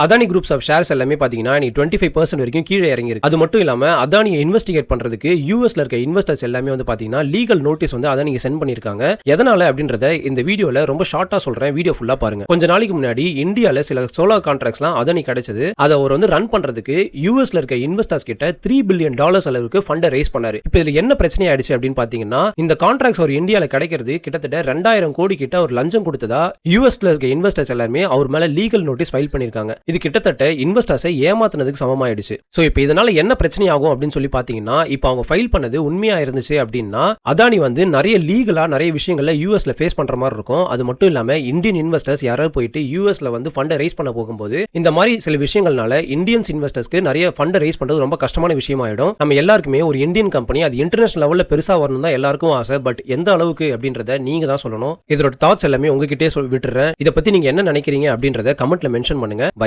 Adani groups of shares எல்லாமே பாத்தீங்கன்னா நீ 25% வரைக்கும் கீழே இறங்கி இருக்கு. அது மட்டும் இல்லாம அதானியை இன்வெஸ்டிகேட் பண்றதுக்கு யூஎஸ்ல இருக்க இன்வெஸ்டர்ஸ் எல்லாமே வந்து பாத்தீங்கன்னா லீகல் நோட்டீஸ் வந்து அதானிக்கு சென்ட் பண்ணிருக்காங்க. எதனால அப்படின்றத இந்த வீடியோல ரொம்ப ஷார்ட்டா சொல்றேன், வீடியோ ஃபுல்லா பாருங்க. கொஞ்ச நாளைக்கு முன்னாடி இந்தியால சில சோலார் கான்ட்ராக்ட்ஸ்லாம் அதானி கிடைச்சது. அதை அவர் வந்து ரன் பண்றதுக்கு யூஎஸ்ல இருக்க இன்வெஸ்டர்ஸ் கிட்ட $3 பில்லியன் அளவுக்கு ஃபண்டை ரைஸ் பண்ணாரு. இப்போ இதுல என்ன பிரச்சனை ஆயிடுச்சு அப்படின்னு பாத்தீங்கன்னா, இந்த கான்ட்ராக்ட்ஸ் ஒரு இந்தியால கிடைக்கிறது கிட்டத்தட்ட 2000 கோடி கிட்ட ஒரு லஞ்சம் கொடுத்ததா யூஎஸ்ல இருக்க இன்வெஸ்டர்ஸ் எல்லாமே அவர் மேல லீகல் நோட்டீஸ் ஃபைல் பண்ணிருக்காங்க. இது கிட்டத்தட்ட இன்வெஸ்டர்ஸை ஏமாத்துனதுக்கு சமமாயிடுச்சு. சோ இப்போ இதனால என்ன பிரச்சனை ஆகும் அப்படின்னு சொல்லி பாத்தீங்கன்னா, இப்போ அவங்க ஃபைல் பண்ணது உண்மையா இருந்துச்சு அப்படின்னா அதானி வந்து நிறைய லீகலா நிறைய விஷயங்கள்ல யூஎஸ்ல ஃபேஸ் பண்ற மாதிரி இருக்கும். அது மட்டும் இல்லாம இந்தியன் இன்வெஸ்டர்ஸ் யாராவது போயிட்டு யூஎஸ்ல வந்து ஃபண்டை ரைஸ் பண்ண போகும்போது இந்த மாதிரி சில விஷயங்கள்னால இந்தியன்ஸ் இன்வெஸ்டர்ஸ்க்கு நிறைய ஃபண்டை ரைஸ் பண்றது ரொம்ப கஷ்டமான விஷயம் ஆயிடும். நம்ம எல்லாருக்குமே ஒரு இந்தியன் கம்பெனி அது இன்டர்நேஷனல் லெவல்ல பெருசா வரணும் தான் எல்லாருக்கும் ஆசை. பட் எந்த அளவுக்கு அப்படின்றத நீங்க தான் சொல்லணும். இதோட தாட்ஸ் எல்லாமே உங்ககிட்டே விட்டுறேன். இதை பத்தி நீங்க என்ன நினைக்கிறீங்க அப்படின்றத கமெண்ட்ல மென்ஷன் பண்ணுங்க. பை.